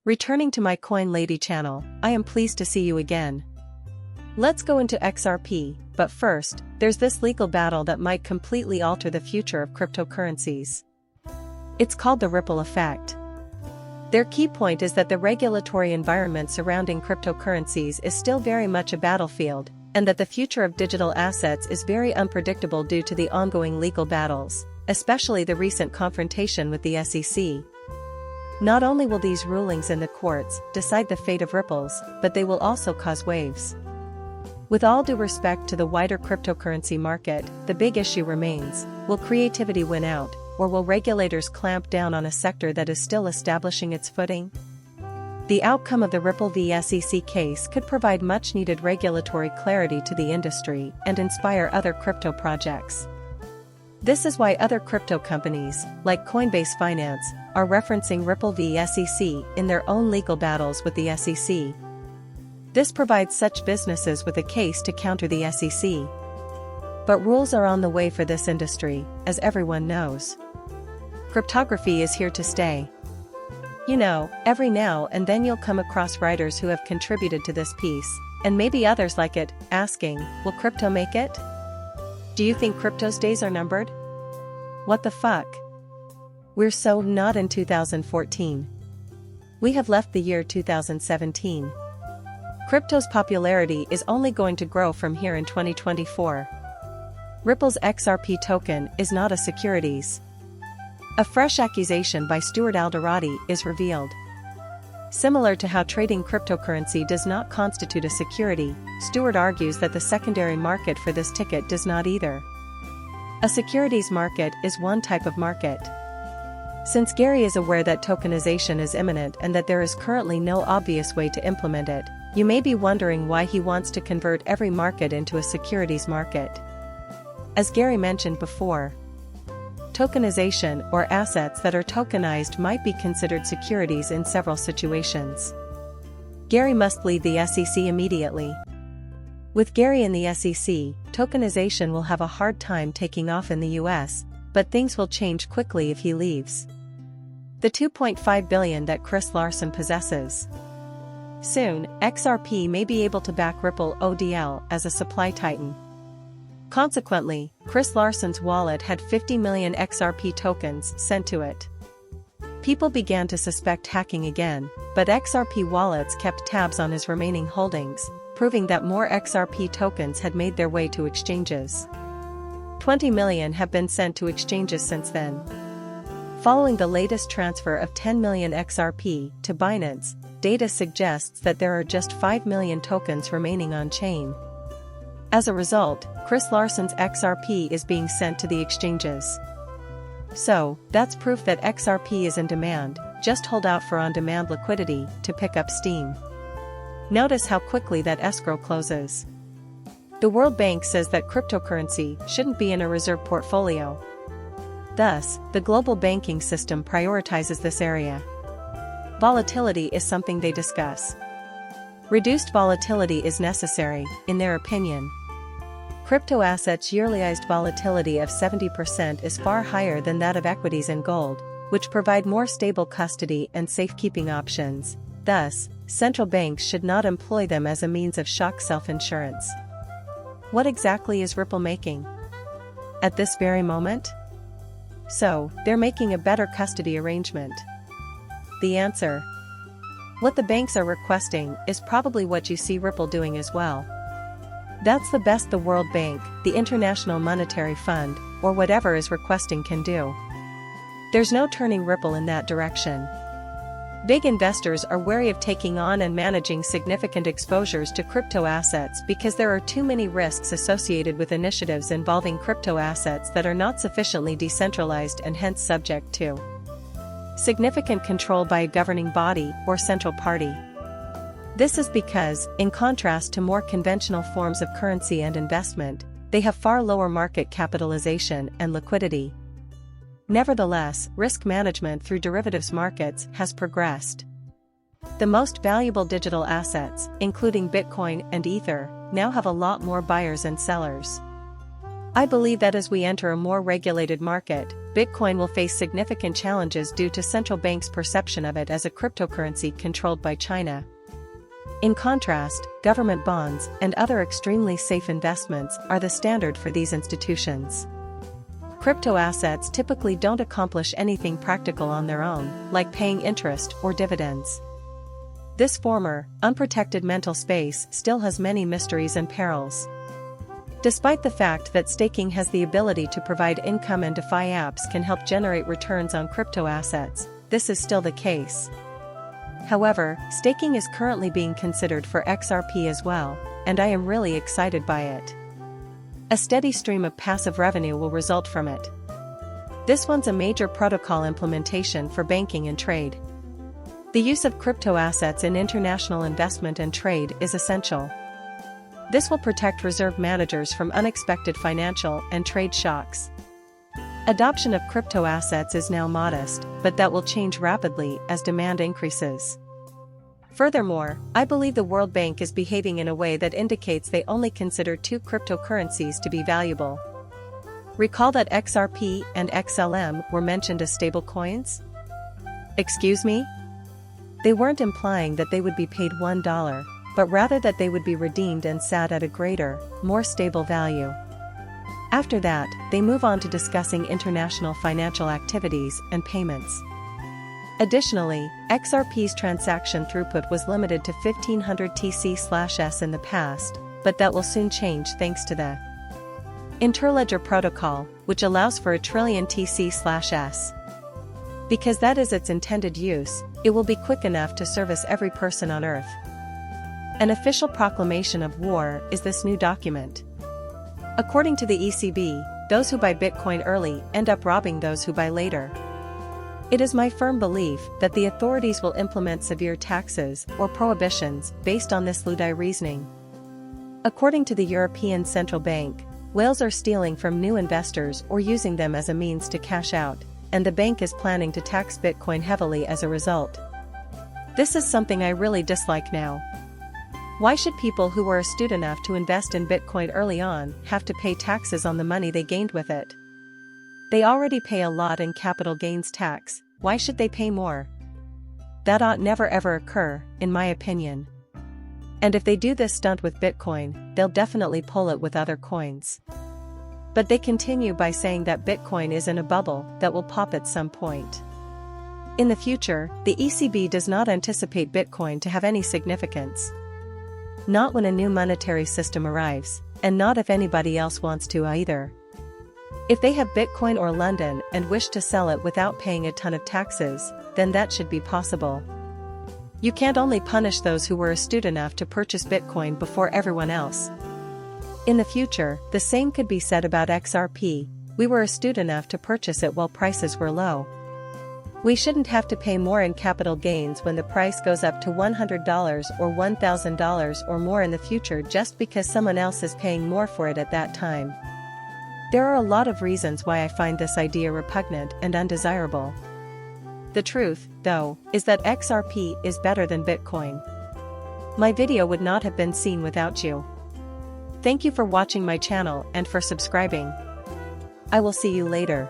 Returning to my Coin Lady channel, I am pleased to see you again. Let's go into XRP, but first, there's this legal battle that might completely alter the future of cryptocurrencies. It's called the ripple effect. Their key point is that the regulatory environment surrounding cryptocurrencies is still very much a battlefield, and that the future of digital assets is very unpredictable due to the ongoing legal battles, especially the recent confrontation with the SEC. Not only will these rulings in the courts decide the fate of ripples, but they will also cause waves. With all due respect to the wider cryptocurrency market, the big issue remains: will creativity win out, or will regulators clamp down on a sector that is still establishing its footing? The outcome of the Ripple v. SEC case could provide much-needed regulatory clarity to the industry and inspire other crypto projects. This is why other crypto companies, like Coinbase Finance, are referencing Ripple v. SEC in their own legal battles with the SEC. This provides such businesses with a case to counter the SEC. But rules are on the way for this industry, as everyone knows. Cryptography is here to stay. You know, every now and then you'll come across writers who have contributed to this piece, and maybe others like it, asking, will crypto make it? Do you think crypto's days are numbered? What the fuck? We're so not in 2014. We have left the year 2017. Crypto's popularity is only going to grow from here in 2024. Ripple's XRP token is not a securities. A fresh accusation by Stuart Alderoty is revealed. Similar to how trading cryptocurrency does not constitute a security, Stuart argues that the secondary market for this ticket does not either. A securities market is one type of market. Since Gary is aware that tokenization is imminent and that there is currently no obvious way to implement it, you may be wondering why he wants to convert every market into a securities market. As Gary mentioned before, tokenization or assets that are tokenized might be considered securities in several situations. Gary must leave the SEC immediately. With Gary in the SEC, tokenization will have a hard time taking off in the US, but things will change quickly if he leaves. The $2.5 billion that Chris Larsen possesses. Soon, XRP may be able to back Ripple ODL as a supply titan. Consequently, Chris Larsen's wallet had 50 million XRP tokens sent to it. People began to suspect hacking again, but XRP wallets kept tabs on his remaining holdings, proving that more XRP tokens had made their way to exchanges. 20 million have been sent to exchanges since then. Following the latest transfer of 10 million XRP to Binance, data suggests that there are just 5 million tokens remaining on-chain. As a result, Chris Larsen's XRP is being sent to the exchanges. So, that's proof that XRP is in demand. Just hold out for on-demand liquidity to pick up steam. Notice how quickly that escrow closes. The World Bank says that cryptocurrency shouldn't be in a reserve portfolio. Thus, the global banking system prioritizes this area. Volatility is something they discuss. Reduced volatility is necessary, in their opinion. Crypto assets' yearlyized volatility of 70% is far higher than that of equities and gold, which provide more stable custody and safekeeping options. Thus, central banks should not employ them as a means of shock self-insurance. What exactly is Ripple making at this very moment? So, they're making a better custody arrangement. The answer: what the banks are requesting is probably what you see Ripple doing as well. That's the best the World Bank, the International Monetary Fund, or whatever is requesting can do. There's no turning Ripple in that direction. Big investors are wary of taking on and managing significant exposures to crypto assets because there are too many risks associated with initiatives involving crypto assets that are not sufficiently decentralized and hence subject to significant control by a governing body or central party. This is because, in contrast to more conventional forms of currency and investment, they have far lower market capitalization and liquidity. Nevertheless, risk management through derivatives markets has progressed. The most valuable digital assets, including Bitcoin and Ether, now have a lot more buyers and sellers. I believe that as we enter a more regulated market, Bitcoin will face significant challenges due to central banks' perception of it as a cryptocurrency controlled by China. In contrast, government bonds and other extremely safe investments are the standard for these institutions. Crypto assets typically don't accomplish anything practical on their own, like paying interest or dividends. This former, unprotected mental space still has many mysteries and perils. Despite the fact that staking has the ability to provide income and DeFi apps can help generate returns on crypto assets, this is still the case. However, staking is currently being considered for XRP as well, and I am really excited by it. A steady stream of passive revenue will result from it. This one's a major protocol implementation for banking and trade. The use of crypto assets in international investment and trade is essential. This will protect reserve managers from unexpected financial and trade shocks. Adoption of crypto assets is now modest, but that will change rapidly as demand increases. Furthermore, I believe the World Bank is behaving in a way that indicates they only consider two cryptocurrencies to be valuable. Recall that XRP and XLM were mentioned as stablecoins? Excuse me? They weren't implying that they would be paid $1. But rather that they would be redeemed and sat at a greater, more stable value. After that, they move on to discussing international financial activities and payments. Additionally, XRP's transaction throughput was limited to 1500 TC/s in the past, but that will soon change thanks to the Interledger protocol, which allows for 1 trillion TC/s. Because that is its intended use, it will be quick enough to service every person on Earth. An official proclamation of war is this new document. According to the ECB, those who buy Bitcoin early end up robbing those who buy later. It is my firm belief that the authorities will implement severe taxes or prohibitions based on this Ludai reasoning. According to the European Central Bank, whales are stealing from new investors or using them as a means to cash out, and the bank is planning to tax Bitcoin heavily as a result. This is something I really dislike now. Why should people who were astute enough to invest in Bitcoin early on have to pay taxes on the money they gained with it? They already pay a lot in capital gains tax, why should they pay more? That ought never ever occur, in my opinion. And if they do this stunt with Bitcoin, they'll definitely pull it with other coins. But they continue by saying that Bitcoin is in a bubble that will pop at some point. In the future, the ECB does not anticipate Bitcoin to have any significance. Not when a new monetary system arrives, and not if anybody else wants to either. If they have Bitcoin or London and wish to sell it without paying a ton of taxes, then that should be possible. You can't only punish those who were astute enough to purchase Bitcoin before everyone else. In the future, the same could be said about XRP, we were astute enough to purchase it while prices were low. We shouldn't have to pay more in capital gains when the price goes up to $100 or $1,000 or more in the future just because someone else is paying more for it at that time. There are a lot of reasons why I find this idea repugnant and undesirable. The truth, though, is that XRP is better than Bitcoin. My video would not have been seen without you. Thank you for watching my channel and for subscribing. I will see you later.